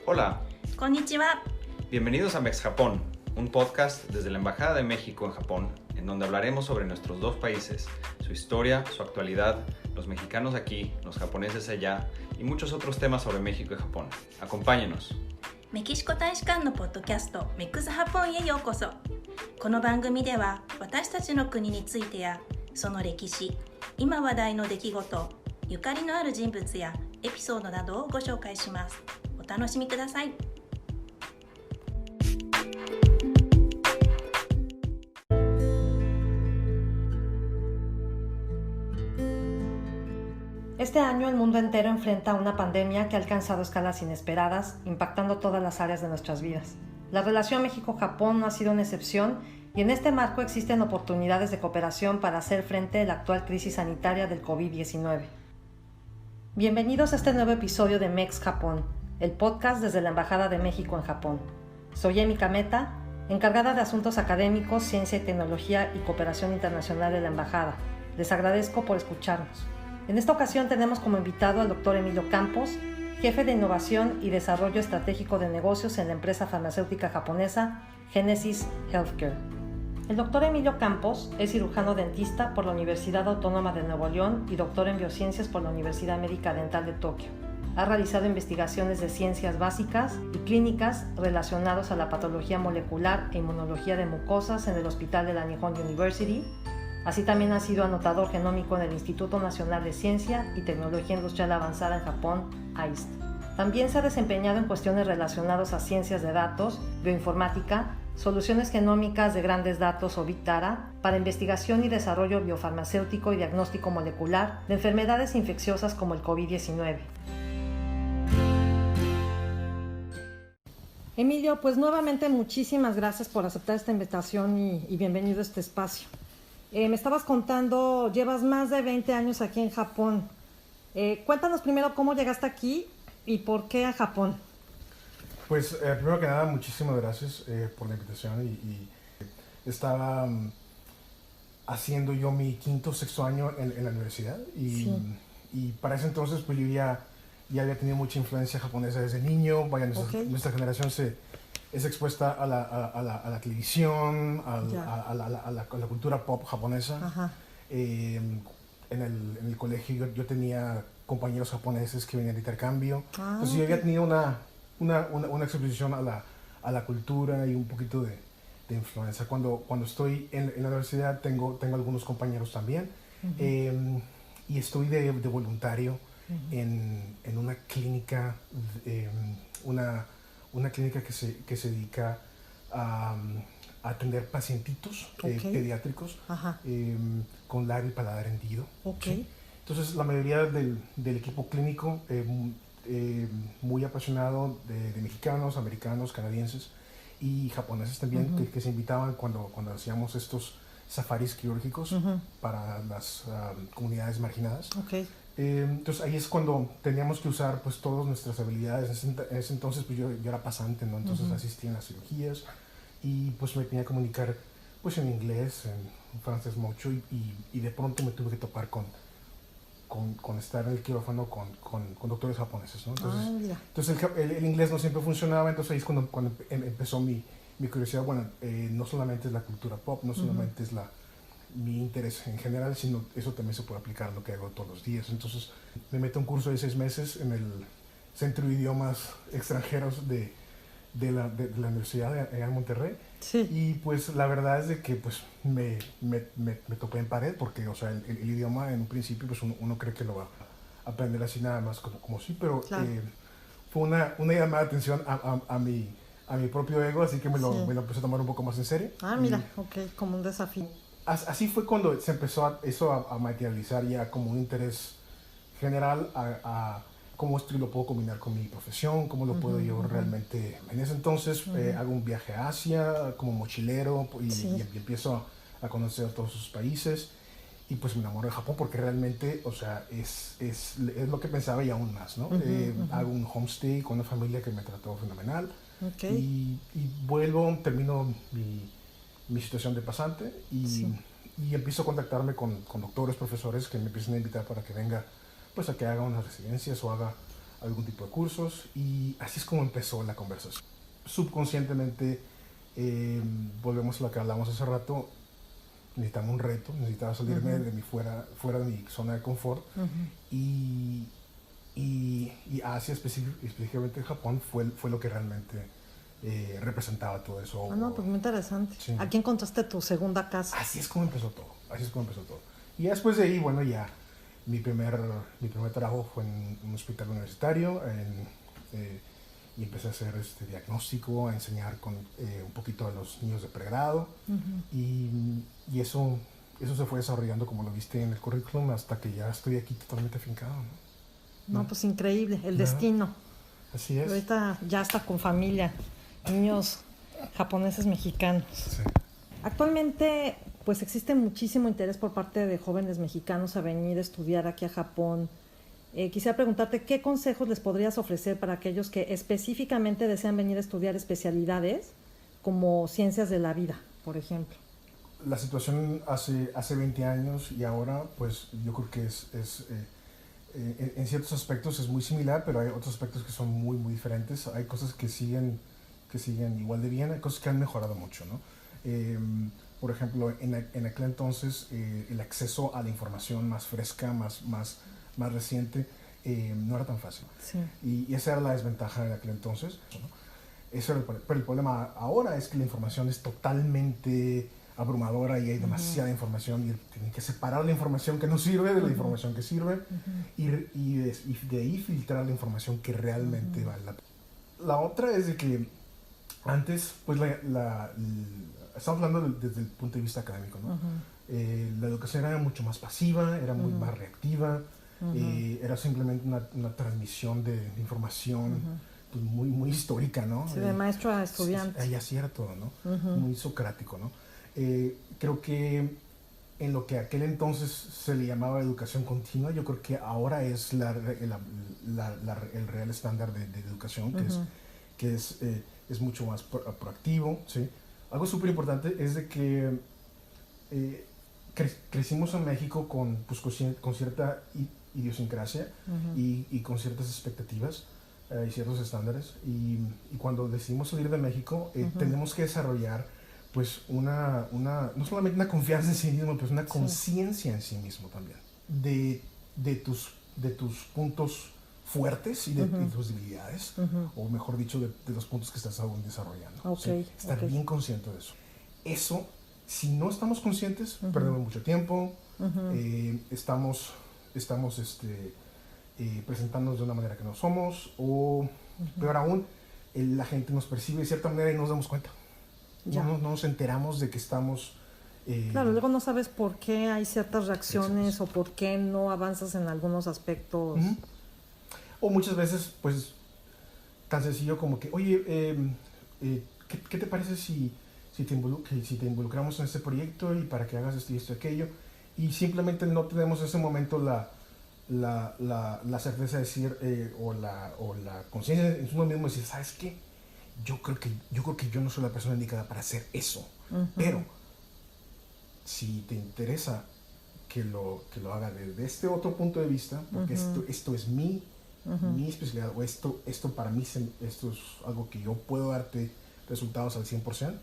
Hola, こんにちは。 bienvenidos a Mex Japón, un podcast desde la Embajada de México en Japón, en donde hablaremos sobre nuestros dos países, su historia, su actualidad, los mexicanos aquí, los japoneses allá y muchos otros temas sobre México y Japón. Acompáñenos. メキシコ大使館のポッドキャストメックスハポンへようこそ。この番組では私たちの国についてやその歴史、今話題の出来事、ゆかりのある人物やエピソードなどをご紹介します。お楽しみください。Este año el mundo entero enfrenta una pandemia que ha alcanzado escalas inesperadas, impactando todas las áreas de nuestras vidas. La relación México-Japón no ha sido una excepción y en este marco existen oportunidades de cooperación para hacer frente a la actual crisis sanitaria del COVID-19. Bienvenidos a este nuevo episodio de Mex Japón, el podcast desde la Embajada de México en Japón. Soy Emi Kameta, encargada de Asuntos Académicos, Ciencia y Tecnología y Cooperación Internacional de la Embajada. Les agradezco por escucharnos. En esta ocasión tenemos como invitado al Dr. Emilio Campos, jefe de Innovación y Desarrollo Estratégico de Negocios en la empresa farmacéutica japonesa Genesis Healthcare. El Dr. Emilio Campos es cirujano dentista por la Universidad Autónoma de Nuevo León y doctor en Biociencias por la Universidad Médica Dental de Tokio. Ha realizado investigaciones de ciencias básicas y clínicas relacionadas a la patología molecular e inmunología de mucosas en el Hospital de la Nihon University. Así también ha sido anotador genómico en el Instituto Nacional de Ciencia y Tecnología Industrial Avanzada en Japón, AIST. También se ha desempeñado en cuestiones relacionadas a ciencias de datos, bioinformática, soluciones genómicas de grandes datos o Big Data, para investigación y desarrollo biofarmacéutico y diagnóstico molecular de enfermedades infecciosas como el COVID-19. Emilio, pues nuevamente muchísimas gracias por aceptar esta invitación y bienvenido a este espacio. Me estabas contando, llevas más de 20 años aquí en Japón. Cuéntanos primero cómo llegaste aquí y por qué a Japón. Pues primero que nada, muchísimas gracias por la invitación y estaba haciendo yo mi quinto o sexto año en la universidad y para ese entonces pues yo ya había tenido mucha influencia japonesa desde niño. Vaya, nuestra generación es expuesta a la televisión, a la cultura pop japonesa. En el colegio yo tenía compañeros japoneses que venían de intercambio. Entonces yo había tenido una exposición a la cultura y un poquito de influencia. Cuando estoy en la universidad tengo algunos compañeros también. Y estoy de voluntario en una clínica, una clínica que se dedica a atender pacientitos pediátricos con labio y paladar hendido. ¿Sí? Entonces la mayoría del equipo clínico muy apasionado de mexicanos, americanos, canadienses y japoneses también que se invitaban cuando hacíamos estos safaris quirúrgicos para las comunidades marginadas. Entonces ahí es cuando teníamos que usar pues todas nuestras habilidades. En ese entonces pues yo era pasante, ¿no? Entonces asistí en las cirugías y pues me tenía que comunicar pues en inglés, en francés mucho y de pronto me tuve que topar con estar en el quirófano con doctores japoneses, ¿no? Entonces el inglés no siempre funcionaba, entonces ahí es cuando empezó mi curiosidad. Bueno, no solamente es la cultura pop, no solamente es mi interés en general, sino eso también se puede aplicar a lo que hago todos los días. Entonces me meto a un curso de 6 meses en el Centro de Idiomas Extranjeros de la Universidad en Monterrey. Y pues la verdad es de que pues me topé en pared porque, o sea, el idioma en un principio pues uno cree que lo va a aprender así nada más como sí, pero fue una llamada de atención a mi propio ego, así que me lo empecé a tomar un poco más en serio. Mira, como un desafío. Así fue cuando se empezó a materializar ya como un interés general a cómo esto lo puedo combinar con mi profesión, cómo lo puedo yo realmente. En ese entonces hago un viaje a Asia como mochilero y empiezo a conocer todos sus países y pues me enamoro de Japón porque realmente, o sea, es lo que pensaba y aún más, ¿no? Hago un homestay con una familia que me trató fenomenal y vuelvo, termino mi situación de pasante y empiezo a contactarme con doctores, profesores que me empiezan a invitar para que venga pues a que haga unas residencias o haga algún tipo de cursos, y así es como empezó la conversación. Subconscientemente, volvemos a lo que hablamos hace rato, necesitaba un reto, necesitaba salirme de fuera de mi zona de confort, y Asia, específicamente Japón, fue lo que realmente representaba todo eso. No, pues muy interesante. Sí. Aquí encontraste tu segunda casa. Así es como empezó todo. Y después de ahí, bueno, ya mi primer trabajo fue en un hospital universitario, y empecé a hacer diagnóstico, a enseñar un poquito a los niños de pregrado, y eso se fue desarrollando, como lo viste en el currículum, hasta que ya estoy aquí totalmente afincado, ¿no? No, pues increíble, el destino. Así es. Ahorita ya está con familia, niños japoneses mexicanos. Sí. Actualmente, pues existe muchísimo interés por parte de jóvenes mexicanos a venir a estudiar aquí a Japón. Quisiera preguntarte, ¿qué consejos les podrías ofrecer para aquellos que específicamente desean venir a estudiar especialidades como ciencias de la vida, por ejemplo? La situación hace 20 años y ahora, pues yo creo que en ciertos aspectos es muy similar, pero hay otros aspectos que son muy, muy diferentes. Hay cosas que siguen igual de bien, hay cosas que han mejorado mucho, ¿no? Por ejemplo, en aquel entonces el acceso a la información más fresca, más reciente, no era tan fácil. Sí. Y esa era la desventaja de aquel entonces, ¿no? Pero el problema ahora es que la información es totalmente abrumadora y hay demasiada información, y tienen que separar la información que no sirve de la información que sirve, y de ahí filtrar la información que realmente vale la pena. La otra es de que antes, pues estamos hablando desde el punto de vista académico, ¿no? La educación era mucho más pasiva, era muy más reactiva, era simplemente una transmisión de información pues muy, muy histórica, ¿no? Sí, de maestro a estudiante. Ahí así era todo, ¿no? Muy socrático, ¿no? Creo que en lo que aquel entonces se le llamaba educación continua, yo creo que ahora es el real estándar de educación, que es mucho más proactivo, ¿sí? Algo súper importante es de que crecimos en México con cierta idiosincrasia y con ciertas expectativas y ciertos estándares, y cuando decidimos salir de México tenemos que desarrollar pues no solamente una confianza en sí mismo, pues una conciencia en sí mismo también de tus puntos fuertes y de tus debilidades, o mejor dicho, de los puntos que estás aún desarrollando. Okay, ¿sí? Estar bien consciente de eso. Eso, si no estamos conscientes, perdemos mucho tiempo, estamos presentándonos de una manera que no somos, o peor aún, la gente nos percibe de cierta manera y no nos damos cuenta. No nos enteramos de que estamos... Claro, luego no sabes por qué hay ciertas reacciones o por qué no avanzas en algunos aspectos. O muchas veces, pues, tan sencillo como que, oye, ¿qué te parece si te involucramos en este proyecto y para que hagas esto y esto y aquello? Y simplemente no tenemos en ese momento la certeza de decir, o la conciencia en uno mismo de decir, ¿sabes qué? Yo creo que yo no soy la persona indicada para hacer eso. Pero si te interesa que lo haga desde este otro punto de vista, porque esto es mi especialidad, o esto para mí esto es algo que yo puedo darte resultados al 100%,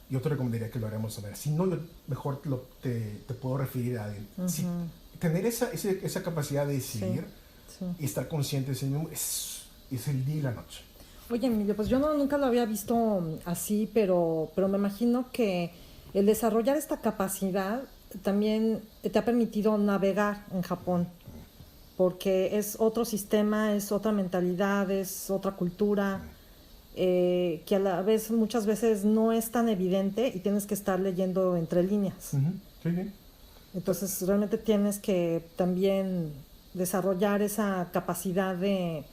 yo te recomendaría que lo haremos de esa manera. Si no, mejor te puedo referir a alguien. Tener esa capacidad de decidir y estar consciente de sí mismo es el día y la noche. Oye, Emilio, pues yo nunca lo había visto así, pero me imagino que el desarrollar esta capacidad también te ha permitido navegar en Japón, porque es otro sistema, es otra mentalidad, es otra cultura, que a la vez muchas veces no es tan evidente y tienes que estar leyendo entre líneas. Sí. Entonces realmente tienes que también desarrollar esa capacidad de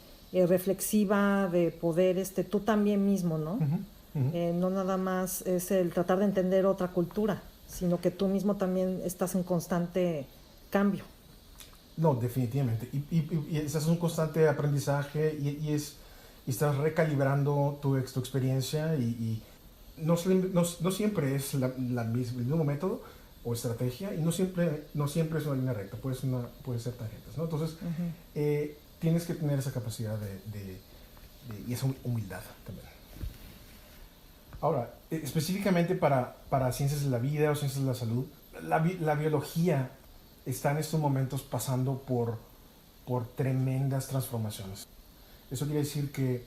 reflexiva, de poder tú también mismo, ¿no? No nada más es el tratar de entender otra cultura, sino que tú mismo también estás en constante cambio. No, definitivamente. Y estás en un constante aprendizaje y estás recalibrando tu experiencia, y no siempre es el mismo método o estrategia, y no siempre es una línea recta, puede ser tangentes, ¿no? Entonces, tienes que tener esa capacidad y esa humildad también. Ahora, específicamente para ciencias de la vida o ciencias de la salud, la biología está en estos momentos pasando por tremendas transformaciones. Eso quiere decir que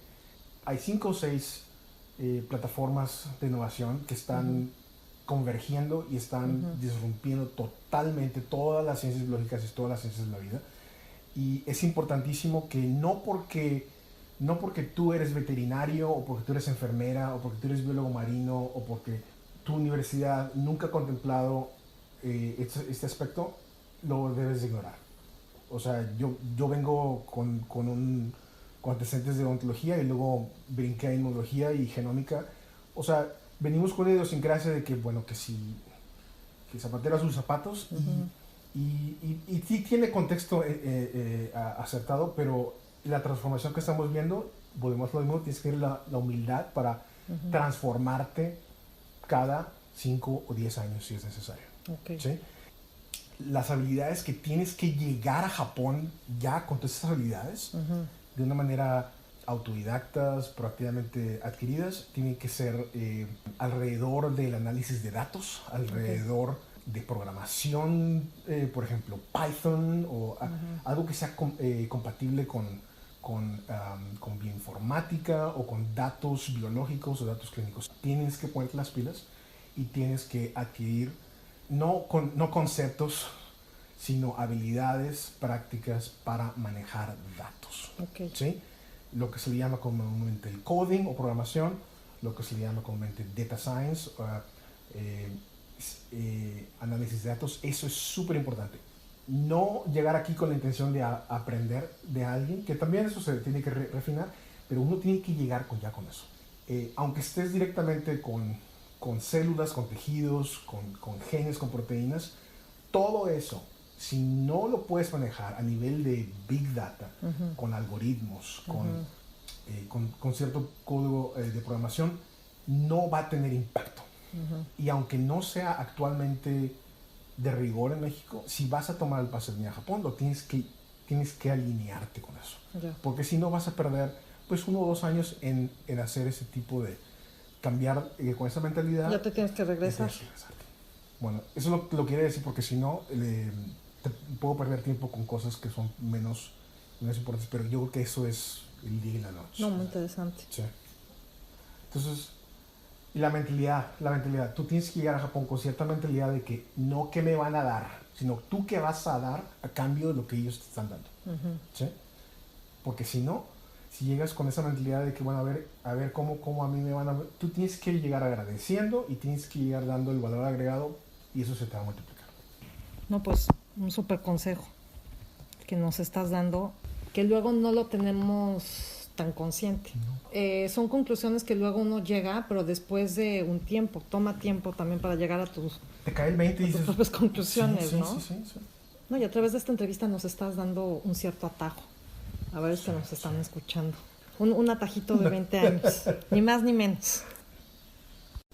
hay 5 o 6 plataformas de innovación que están convergiendo y están disrumpiendo totalmente todas las ciencias biológicas y todas las ciencias de la vida. Y es importantísimo que no porque tú eres veterinario o porque tú eres enfermera o porque tú eres biólogo marino o porque tu universidad nunca ha contemplado este aspecto, lo debes de ignorar. O sea, yo vengo con antecedentes de odontología y luego brinqué a inmunología y genómica. O sea, venimos con una idiosincrasia de que, bueno, que zapatero a sus zapatos y sí tiene contexto acertado, pero la transformación que estamos viendo, volvemos a lo mismo, tienes que tener la humildad para transformarte cada 5 o 10 años si es necesario. Okay. ¿Sí? Las habilidades que tienes que llegar a Japón ya con todas esas habilidades, de una manera autodidactas, proactivamente adquiridas, tienen que ser alrededor del análisis de datos, alrededor de programación, por ejemplo, Python o algo que sea compatible con bioinformática o con datos biológicos o datos clínicos. Tienes que ponerte las pilas y tienes que adquirir no conceptos, sino habilidades prácticas para manejar datos. Okay. ¿Sí? Lo que se le llama comúnmente el coding o programación, lo que se le llama comúnmente data science, análisis de datos. Eso es súper importante. No llegar aquí con la intención de aprender de alguien, que también eso se tiene que refinar, pero uno tiene que llegar ya con eso. Aunque estés directamente con células, con tejidos, con genes, con proteínas, todo eso, si no lo puedes manejar a nivel de Big Data, con algoritmos, con cierto código de programación, no va a tener impacto. Y aunque no sea actualmente de rigor en México, si vas a tomar el pase de venir a Japón, tienes que alinearte con eso. Yeah. Porque si no vas a perder pues 1 o 2 años en hacer ese tipo de cambiar con esa mentalidad. Ya te tienes que regresar. Bueno, eso lo quiere decir porque si no, te puedo perder tiempo con cosas que son menos importantes, pero yo creo que eso es el día y la noche. No, muy interesante. Sí. Entonces, y la mentalidad, tú tienes que llegar a Japón con cierta mentalidad de que no que me van a dar, sino tú que vas a dar a cambio de lo que ellos te están dando. ¿Sí? Porque si no, si llegas con esa mentalidad de que, bueno, a ver cómo a mí me van a ver, tú tienes que llegar agradeciendo y tienes que llegar dando el valor agregado y eso se te va a multiplicar. No, pues un súper consejo que nos estás dando, que luego no lo tenemos tan consciente. No. Son conclusiones que luego uno llega, pero después de un tiempo, toma tiempo también para llegar a tus, te cae el 20 y dices, propias conclusiones, sí, ¿no? Sí. No, y a través de esta entrevista nos estás dando un cierto atajo. A ver, que nos están escuchando. Un atajito de 20 años, ni más ni menos.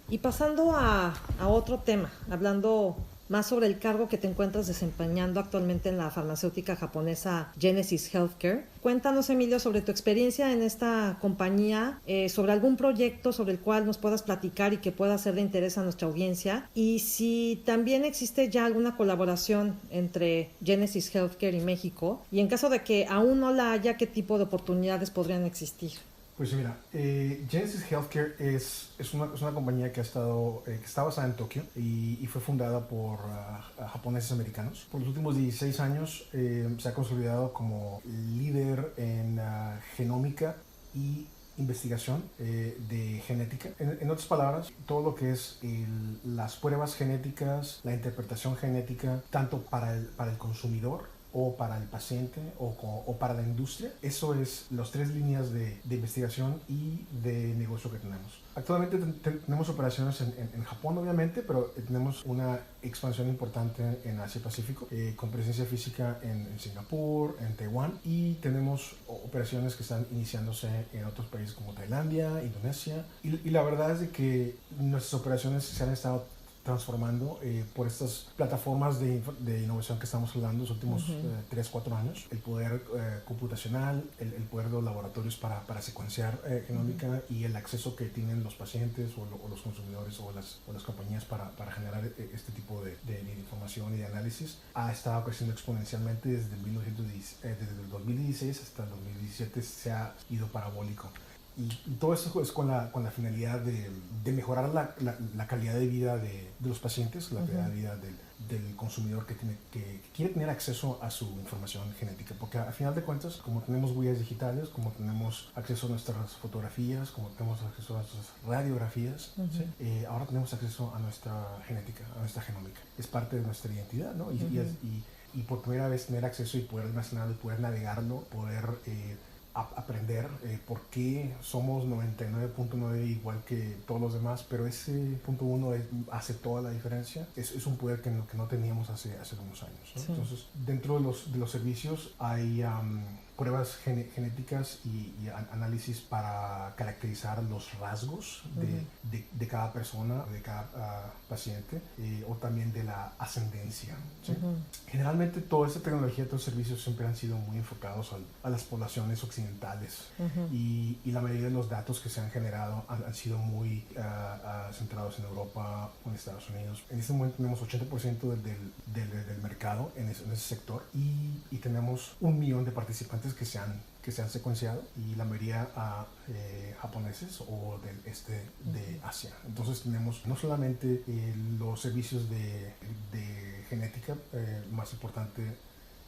Y pasando a otro tema, hablando más sobre el cargo que te encuentras desempeñando actualmente en la farmacéutica japonesa Genesis Healthcare. Cuéntanos, Emilio, sobre tu experiencia en esta compañía, sobre algún proyecto sobre el cual nos puedas platicar y que pueda ser de interés a nuestra audiencia, y si también existe ya alguna colaboración entre Genesis Healthcare y México, y en caso de que aún no la haya, ¿qué tipo de oportunidades podrían existir? Pues mira, Genesis Healthcare es una compañía que está basada en Tokio y fue fundada por japoneses americanos. Por los últimos 16 años se ha consolidado como líder en genómica y investigación de genética. En otras palabras, todo lo que es las pruebas genéticas, la interpretación genética, tanto para el consumidor o para el paciente o para la industria. Eso es las 3 líneas de investigación y de negocio que tenemos. Actualmente tenemos operaciones en Japón, obviamente, pero tenemos una expansión importante en Asia-Pacífico, con presencia física en Singapur, en Taiwán, y tenemos operaciones que están iniciándose en otros países como Tailandia, Indonesia, y la verdad es de que nuestras operaciones se han estado transformando por estas plataformas de innovación que estamos hablando los últimos 3-4 años. El poder computacional, el poder de los laboratorios para secuenciar genómica y el acceso que tienen los pacientes o los consumidores o las compañías para generar este tipo de información y de análisis ha estado creciendo exponencialmente desde el 2016 hasta el 2017. Se ha ido parabólico. Y todo esto es con la finalidad de mejorar la calidad de vida de los pacientes, la calidad de vida del consumidor que quiere tener acceso a su información genética. Porque al final de cuentas, como tenemos huellas digitales, como tenemos acceso a nuestras fotografías, como tenemos acceso a nuestras radiografías, ¿sí? Ahora tenemos acceso a nuestra genética, a nuestra genómica. Es parte de nuestra identidad, ¿no? Y por primera vez tener acceso y poder almacenarlo, y poder navegarlo, poder aprender por qué somos 99.9 igual que todos los demás, pero ese punto 1 hace toda la diferencia. Es un poder que no teníamos hace unos años, ¿no? Sí. Entonces, dentro de los servicios hay pruebas genéticas y análisis para caracterizar los rasgos de cada persona, de cada paciente, o también de la ascendencia, ¿sí? Generalmente toda esta tecnología, todos los servicios siempre han sido muy enfocados a las poblaciones occidentales, y la mayoría de los datos que se han generado han sido muy centrados en Europa o en Estados Unidos. En este momento tenemos 80% del mercado en ese sector, y tenemos 1 millón de participantes que se han secuenciado, y la mayoría japoneses o del este de Asia. Entonces tenemos no solamente los servicios de genética más importante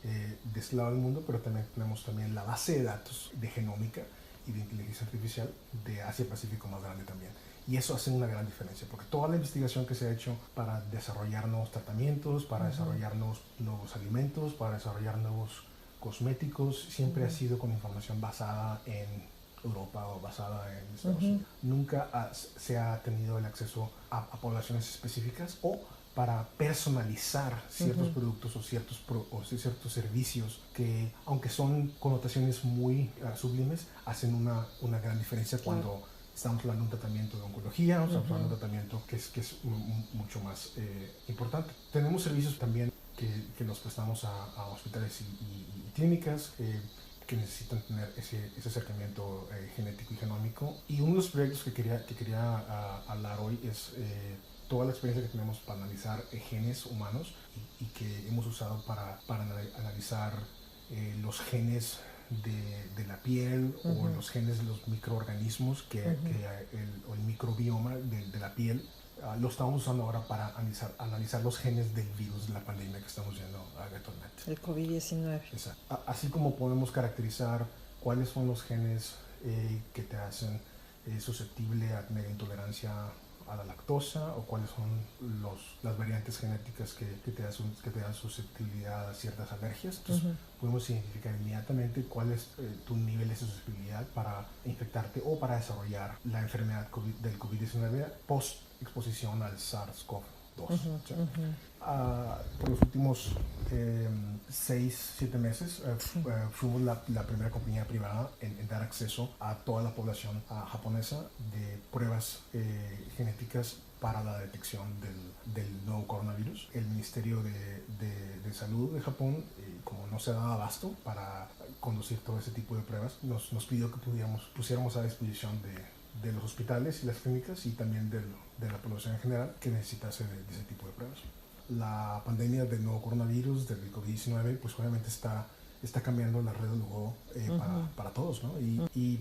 de este lado del mundo, pero también tenemos la base de datos de genómica y de inteligencia artificial de Asia-Pacífico más grande también. Y eso hace una gran diferencia, porque toda la investigación que se ha hecho para desarrollar nuevos tratamientos, para desarrollar nuevos alimentos, para desarrollar nuevos cosméticos, siempre ha sido con información basada en Europa o basada en Estados Unidos. Nunca se ha tenido el acceso a poblaciones específicas o para personalizar ciertos productos o ciertos servicios que, aunque son connotaciones muy sublimes, hacen una gran diferencia cuando estamos hablando de un tratamiento de oncología, estamos hablando de un tratamiento que es mucho más importante. Tenemos servicios también que los prestamos a hospitales y clínicas que necesitan tener ese acercamiento genético y genómico. Y uno de los proyectos que quería hablar hoy es toda la experiencia que tenemos para analizar genes humanos y que hemos usado para analizar los genes de la piel o los genes de los microorganismos o el microbioma de la piel. Lo estamos usando ahora para analizar los genes del virus de la pandemia que estamos viendo actualmente. El COVID-19. Exacto. Así como podemos caracterizar cuáles son los genes que te hacen susceptible a tener intolerancia a la lactosa, o cuáles son las variantes genéticas que te dan susceptibilidad a ciertas alergias. Entonces, podemos identificar inmediatamente cuál es tu nivel de susceptibilidad para infectarte o para desarrollar la enfermedad del COVID-19 post-exposición al SARS-CoV-2. Por los últimos 6-7 meses fuimos la primera compañía privada en dar acceso a toda la población japonesa de pruebas genéticas para la detección del nuevo coronavirus. El Ministerio de Salud de Japón, como no se daba abasto para conducir todo ese tipo de pruebas, nos pidió que pusiéramos a disposición de los hospitales y las clínicas, y también de la población en general, que necesitase de ese tipo de pruebas. La pandemia del nuevo coronavirus, del COVID-19, pues obviamente está cambiando las redes del juego para todos, ¿no? Y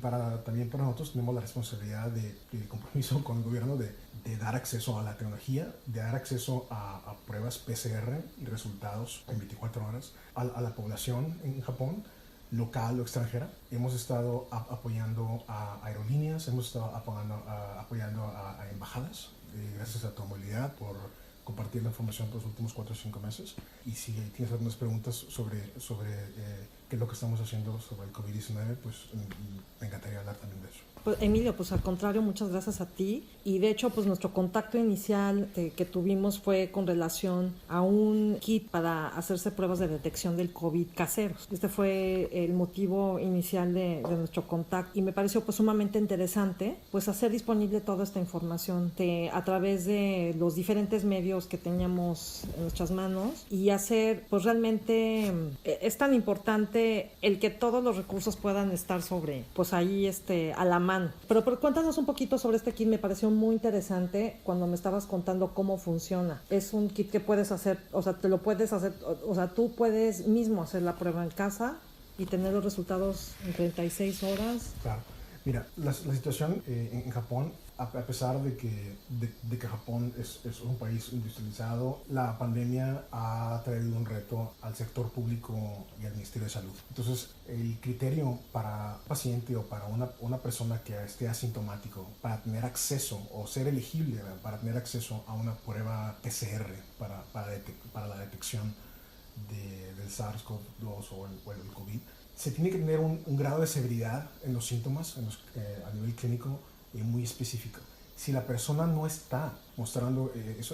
también para nosotros tenemos la responsabilidad y el compromiso con el gobierno de dar acceso a la tecnología, de dar acceso a pruebas PCR y resultados en 24 horas a la población en Japón, local o extranjera. Hemos estado apoyando a aerolíneas, hemos estado apoyando a embajadas, gracias a tu amabilidad por compartir la información por los últimos 4 o 5 meses. Y si tienes algunas preguntas sobre qué es lo que estamos haciendo sobre el COVID-19, pues me encantaría hablar también de eso. Pues, Emilio, pues al contrario, muchas gracias a ti. Y de hecho, pues nuestro contacto inicial que tuvimos fue con relación a un kit para hacerse pruebas de detección del COVID caseros. Este fue el motivo inicial de nuestro contacto y me pareció pues sumamente interesante pues hacer disponible toda esta información a través de los diferentes medios que teníamos en nuestras manos y hacer pues realmente es tan importante el que todos los recursos puedan estar sobre pues ahí a la mano. Pero cuéntanos un poquito sobre este kit, me pareció muy interesante cuando me estabas contando cómo funciona. Es un kit que puedes hacer, o sea, te lo puedes hacer, o sea, tú puedes mismo hacer la prueba en casa y tener los resultados en 36 horas. Claro. Mira, la situación en Japón, a pesar de que Japón es un país industrializado, la pandemia ha traído un reto al sector público y al Ministerio de Salud. Entonces, el criterio para un paciente o para una persona que esté asintomático para tener acceso o ser elegible, ¿verdad?, para tener acceso a una prueba PCR para la detección del SARS-CoV-2 o el COVID, se tiene que tener un grado de severidad en los síntomas a nivel clínico muy específico. Si la persona no está mostrando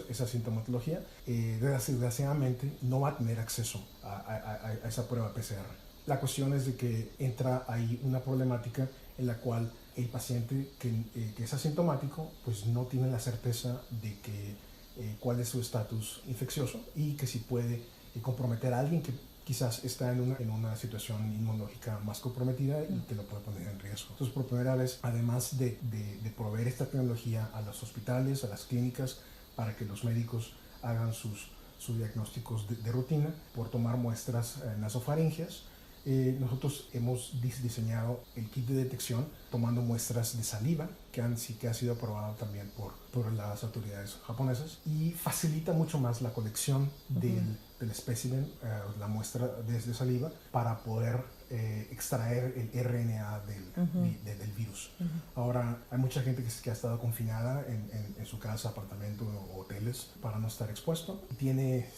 esa sintomatología, desgraciadamente no va a tener acceso a esa prueba PCR. La cuestión es de que entra ahí una problemática en la cual el paciente que es asintomático pues no tiene la certeza de cuál es su estatus infeccioso y que si puede comprometer a alguien que quizás está en una situación inmunológica más comprometida y te lo puede poner en riesgo. Entonces, por primera vez, además de proveer esta tecnología a los hospitales, a las clínicas, para que los médicos hagan sus diagnósticos de rutina, por tomar muestras nasofaringeas, nosotros hemos diseñado el kit de detección tomando muestras de saliva que ha sido aprobado también por las autoridades japonesas y facilita mucho más la colección del espécimen, la muestra de saliva, para poder extraer el RNA del virus. Ahora, hay mucha gente que ha estado confinada en su casa, apartamento o hoteles para no estar expuesto. Tiene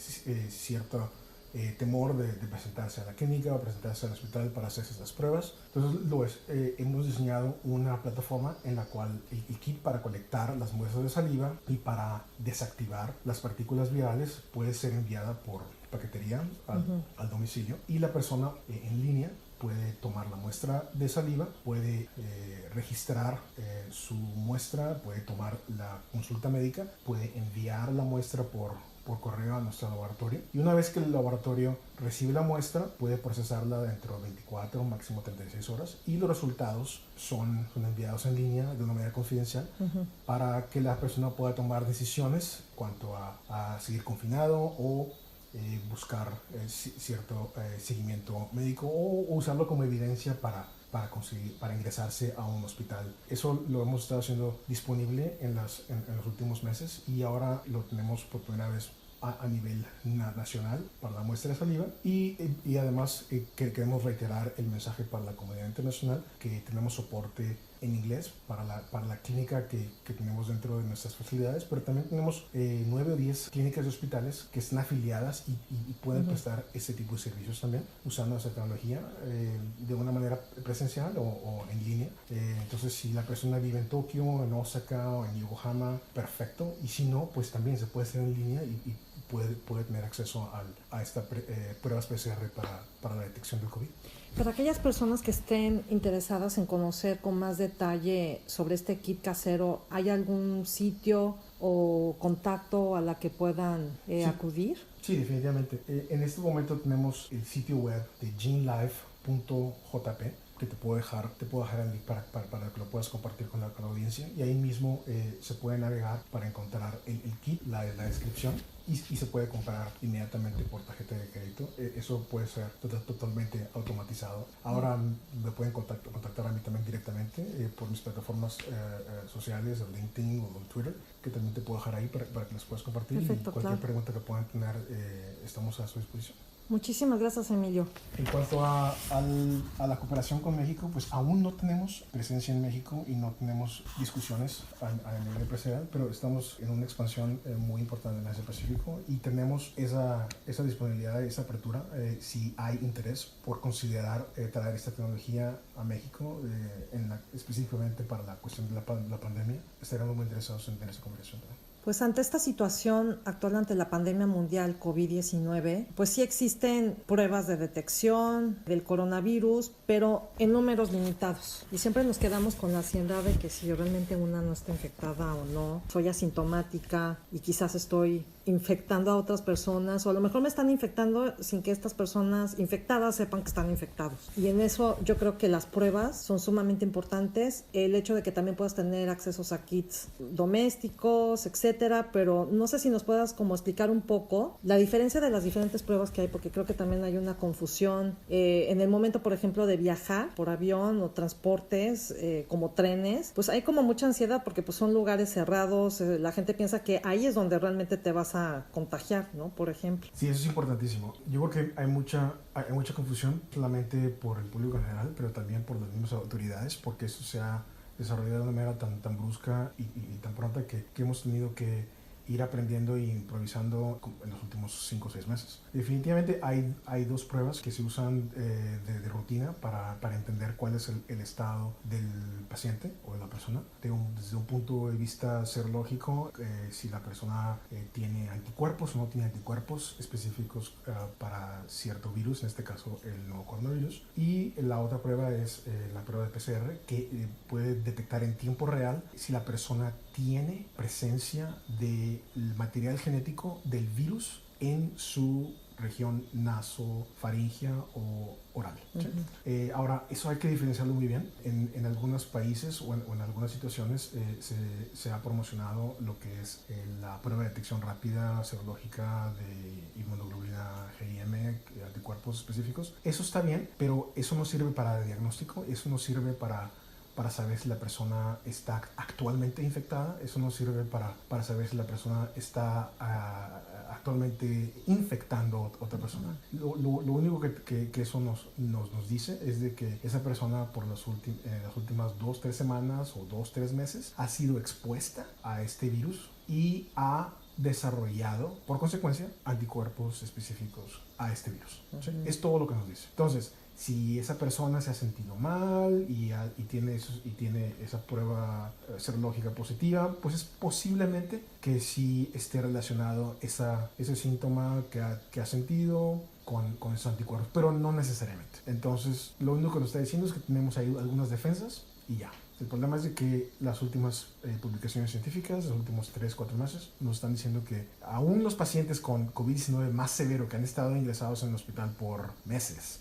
cierto temor de presentarse a la clínica o presentarse al hospital para hacerse estas pruebas. Entonces, hemos diseñado una plataforma en la cual el kit para colectar las muestras de saliva y para desactivar las partículas virales puede ser enviada por paquetería al domicilio, y la persona en línea puede tomar la muestra de saliva, puede registrar su muestra, puede tomar la consulta médica, puede enviar la muestra por correo a nuestro laboratorio, y una vez que el laboratorio recibe la muestra puede procesarla dentro de 24 máximo 36 horas, y los resultados son enviados en línea de una manera confidencial para que la persona pueda tomar decisiones en cuanto a seguir confinado o buscar cierto seguimiento médico o usarlo como evidencia para ingresarse a un hospital. Eso lo hemos estado haciendo disponible en los últimos meses, y ahora lo tenemos por primera vez a nivel nacional para la muestra de saliva, y además queremos reiterar el mensaje para la comunidad internacional que tenemos soporte en inglés para la clínica que tenemos dentro de nuestras facilidades, pero también tenemos 9 o 10 clínicas y hospitales que están afiliadas y pueden prestar ese tipo de servicios también usando esa tecnología de una manera presencial o en línea. Entonces, si la persona vive en Tokio, en Osaka o en Yokohama, perfecto, y si no, pues también se puede hacer en línea y puede tener acceso a estas pruebas PCR para la detección del COVID. Para aquellas personas que estén interesadas en conocer con más detalle sobre este kit casero, ¿hay algún sitio o contacto a la que puedan acudir? Sí, definitivamente. En este momento tenemos el sitio web de genelife.jp, que te puedo dejar el link para que lo puedas compartir con la audiencia, y ahí mismo se puede navegar para encontrar el kit, la descripción, y se puede comprar inmediatamente por tarjeta de crédito. Eso puede ser totalmente automatizado. Ahora me pueden contactar a mí también directamente por mis plataformas sociales, en LinkedIn o en Twitter, que también te puedo dejar ahí para que las puedas compartir. Perfecto, y cualquier pregunta que puedan tener, estamos a su disposición. Muchísimas gracias, Emilio. En cuanto a la cooperación con México, pues aún no tenemos presencia en México y no tenemos discusiones a nivel empresarial, pero estamos en una expansión muy importante en Asia Pacífico y tenemos esa disponibilidad, esa apertura, si hay interés por considerar traer esta tecnología a México, específicamente para la cuestión de la pandemia. Estaríamos muy interesados en tener esa conversación también. Pues ante esta situación actual, ante la pandemia mundial COVID-19, pues sí existen pruebas de detección del coronavirus, pero en números limitados. Y siempre nos quedamos con la ansiedad de que si realmente una no está infectada o no, soy asintomática y quizás estoy infectando a otras personas, o a lo mejor me están infectando sin que estas personas infectadas sepan que están infectados. Y en eso yo creo que las pruebas son sumamente importantes. El hecho de que también puedas tener accesos a kits domésticos, etcétera, pero no sé si nos puedas como explicar un poco la diferencia de las diferentes pruebas que hay, porque creo que también hay una confusión en el momento, por ejemplo, de viajar por avión o transportes como trenes, pues hay como mucha ansiedad porque pues son lugares cerrados, la gente piensa que ahí es donde realmente te vas a contagiar, ¿no? Por ejemplo. Sí, eso es importantísimo. Yo creo que hay mucha confusión, solamente por el público en general, pero también por las mismas autoridades, porque eso se ha desarrollado de una manera tan brusca y tan pronta que hemos tenido que ir aprendiendo e improvisando en los últimos 5 o 6 meses. Definitivamente hay 2 pruebas que se usan de rutina para entender cuál es el estado del paciente o de la persona. Desde un punto de vista serológico, si la persona tiene anticuerpos o no tiene anticuerpos específicos para cierto virus, en este caso el nuevo coronavirus. Y la otra prueba es la prueba de PCR, que puede detectar en tiempo real si la persona tiene presencia del material genético del virus en su región nasofaringea o oral. ¿Sí? Ahora, eso hay que diferenciarlo muy bien. En algunos países o en algunas situaciones se ha promocionado lo que es la prueba de detección rápida serológica de inmunoglobulina GIM, anticuerpos específicos. Eso está bien, pero eso no sirve para diagnóstico, eso no sirve para saber si la persona está actualmente infectada, eso no sirve para saber si la persona está actualmente infectando a otra persona. Lo único que eso nos dice es de que esa persona por las últimas 2-3 semanas o 2-3 meses ha sido expuesta a este virus y ha desarrollado, por consecuencia, anticuerpos específicos a este virus. ¿Sí? Es todo lo que nos dice. Entonces, si esa persona se ha sentido mal y tiene esa prueba serológica positiva, pues es posiblemente que sí esté relacionado ese síntoma que ha sentido con esos anticuerpos, pero no necesariamente. Entonces, lo único que nos está diciendo es que tenemos ahí algunas defensas y ya. El problema es de que las últimas publicaciones científicas, los últimos 3-4 meses, nos están diciendo que aún los pacientes con COVID-19 más severo, que han estado ingresados en el hospital por meses,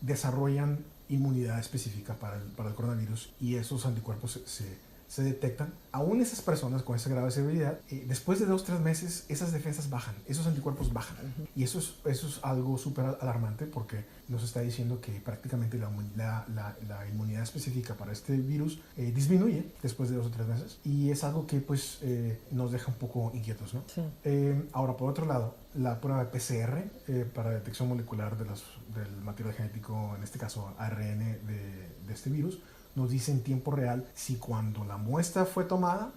desarrollan inmunidad específica para el coronavirus y esos anticuerpos se detectan. Aún esas personas con esa grave severidad, después de 2-3 meses, esas defensas bajan, esos anticuerpos bajan. Y eso es algo súper alarmante porque nos está diciendo que prácticamente la inmunidad específica para este virus disminuye después de 2 o 3 meses. Y es algo que pues nos deja un poco inquietos, ¿no? Sí. Ahora, por otro lado, la prueba de PCR para detección molecular del material genético, en este caso ARN de este virus, nos dice en tiempo real si cuando la muestra fue tomada,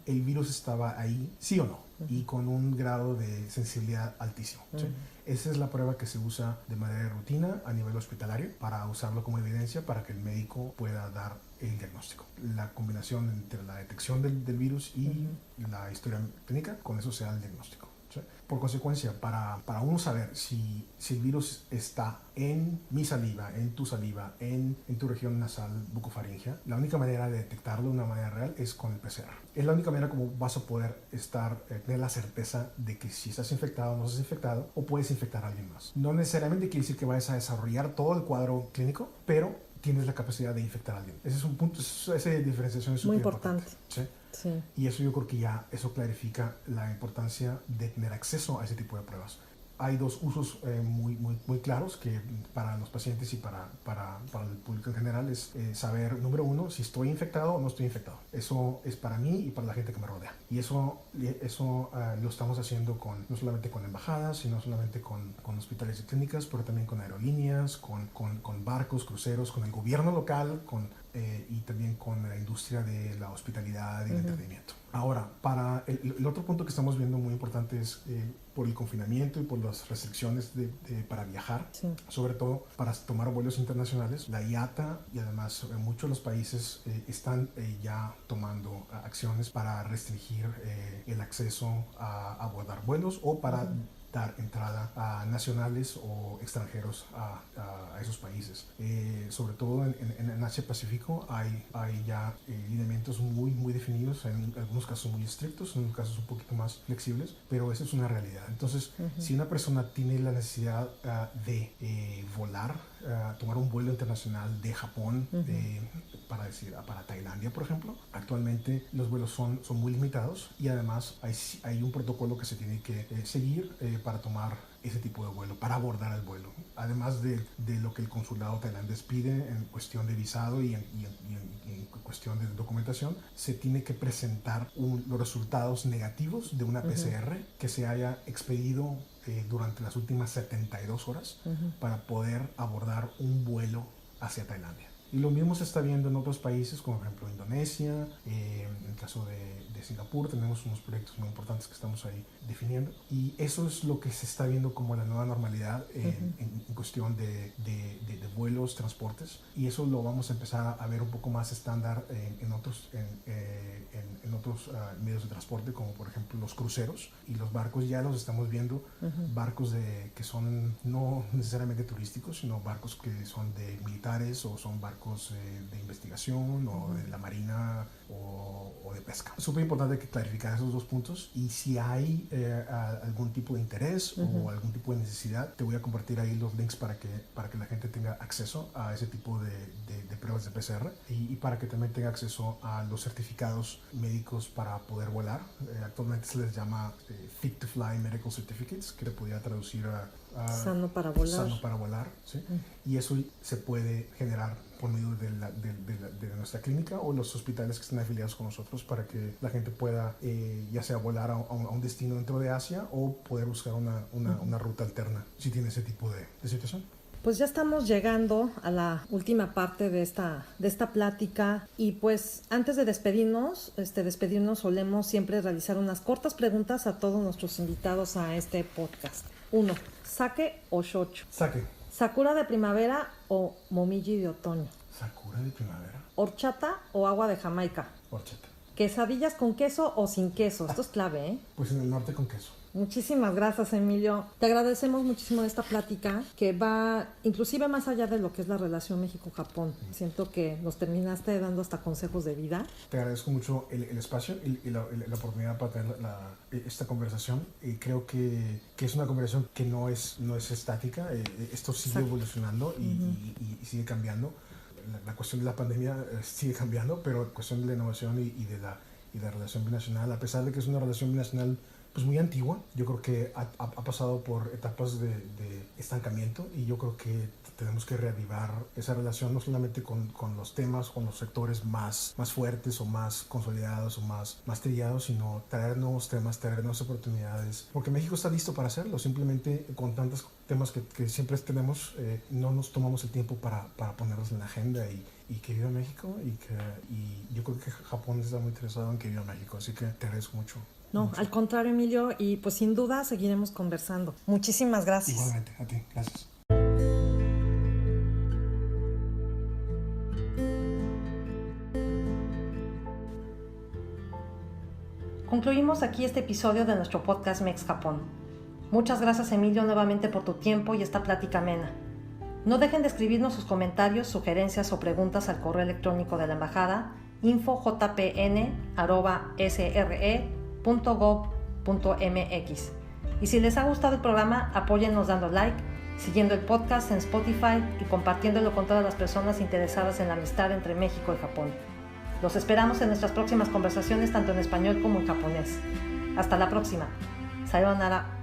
el virus estaba ahí, sí o no, y con un grado de sensibilidad altísimo. ¿Sí? Esa es la prueba que se usa de manera de rutina a nivel hospitalario para usarlo como evidencia para que el médico pueda dar el diagnóstico. La combinación entre la detección del virus y la historia clínica, con eso se da el diagnóstico. ¿Sí? Por consecuencia, para uno saber si el virus está en mi saliva, en tu saliva, en tu región nasal bucofaringea, la única manera de detectarlo de una manera real es con el PCR. Es la única manera como vas a poder tener la certeza de que si estás infectado o no estás infectado, o puedes infectar a alguien más. No necesariamente quiere decir que vayas a desarrollar todo el cuadro clínico, pero tienes la capacidad de infectar a alguien. Ese es un punto, esa diferenciación es súper importante. ¿Sí? Sí. Y eso yo creo que ya eso clarifica la importancia de tener acceso a ese tipo de pruebas. hay dos usos muy claros que para los pacientes y para el público en general es saber, número uno, si estoy infectado o no estoy infectado. Eso es para mí y para la gente que me rodea. Y eso lo estamos haciendo no solamente con embajadas, sino solamente con hospitales y clínicas, pero también con aerolíneas, con barcos, cruceros, con el gobierno local, y también con la industria de la hospitalidad y el entretenimiento. Ahora, para el otro punto que estamos viendo muy importante es por el confinamiento y por las restricciones para viajar, sobre todo para tomar vuelos internacionales, la IATA y además muchos de los países están ya tomando acciones para restringir el acceso a abordar vuelos o para dar entrada a nacionales o extranjeros a esos países. Sobre todo en Asia Pacífico hay ya lineamientos muy definidos, en algunos casos muy estrictos, en algunos casos un poquito más flexibles, pero eso es una realidad. Entonces, si una persona tiene la necesidad de volar, tomar un vuelo internacional de Japón, para Tailandia, por ejemplo, actualmente los vuelos son muy limitados y además hay un protocolo que se tiene que seguir para tomar ese tipo de vuelo, para abordar el vuelo. Además de lo que el consulado tailandés pide en cuestión de visado y en cuestión de documentación, se tiene que presentar los resultados negativos de una PCR que se haya expedido durante las últimas 72 horas para poder abordar un vuelo hacia Tailandia. Y lo mismo se está viendo en otros países, como por ejemplo Indonesia, en el caso de Singapur, tenemos unos proyectos muy importantes que estamos ahí definiendo. Y eso es lo que se está viendo como la nueva normalidad en cuestión de vuelos, transportes. Y eso lo vamos a empezar a ver un poco más estándar en otros medios de transporte, como por ejemplo los cruceros y los barcos. Ya los estamos viendo, barcos que son no necesariamente turísticos, sino barcos que son de militares o son barcos de investigación o de la marina o de pesca. Es súper importante que clarificar esos dos puntos, y si hay algún tipo de interés o algún tipo de necesidad, te voy a compartir ahí los links para que la gente tenga acceso a ese tipo de pruebas de PCR y para que también tenga acceso a los certificados médicos para poder volar. Actualmente se les llama Fit to Fly Medical Certificates, que le podría traducir a sano para volar. Sano para volar, ¿sí? Y eso se puede generar por medio de nuestra clínica o los hospitales que están afiliados con nosotros, para que la gente pueda ya sea volar a un destino dentro de Asia o poder buscar una ruta alterna si tiene ese tipo de situación. Pues ya estamos llegando a la última parte de esta plática, y pues antes de despedirnos solemos siempre realizar unas cortas preguntas a todos nuestros invitados a este podcast. 1. ¿Sake o shochu? Sake. ¿Sakura de primavera o momiji de otoño? Sakura de primavera. ¿Horchata o agua de Jamaica? Horchata. ¿Quesadillas con queso o sin queso? Esto es clave, ¿eh? Pues en el norte con queso. Muchísimas gracias, Emilio. Te agradecemos muchísimo esta plática, que va inclusive más allá de lo que es la relación México-Japón. Siento que nos terminaste dando hasta consejos de vida. Te agradezco mucho el espacio y la oportunidad para tener esta conversación. Y creo que es una conversación que no es estática. Esto sigue evolucionando y sigue cambiando. La cuestión de la pandemia sigue cambiando, pero la cuestión de la innovación y de la relación binacional, a pesar de que es una relación binacional pues muy antigua, yo creo que ha pasado por etapas de estancamiento, y yo creo que tenemos que reavivar esa relación, no solamente con los temas, con los sectores más fuertes o más consolidados o más trillados, sino traer nuevos temas, traer nuevas oportunidades, porque México está listo para hacerlo. Simplemente con tantos temas que siempre tenemos, no nos tomamos el tiempo para ponerlos en la agenda, y que viva México, y yo creo que Japón está muy interesado en que viva México, así que te agradezco mucho. No, al contrario, Emilio, y pues sin duda seguiremos conversando. Muchísimas gracias. Igualmente, a ti, gracias. Concluimos aquí este episodio de nuestro podcast Mex Japón. Muchas gracias, Emilio, nuevamente por tu tiempo y esta plática amena. No dejen de escribirnos sus comentarios, sugerencias o preguntas al correo electrónico de la embajada info.jpn@sre.gov.mx. Y si les ha gustado el programa, apóyennos dando like, siguiendo el podcast en Spotify y compartiéndolo con todas las personas interesadas en la amistad entre México y Japón. Los esperamos en nuestras próximas conversaciones, tanto en español como en japonés. Hasta la próxima. Sayonara.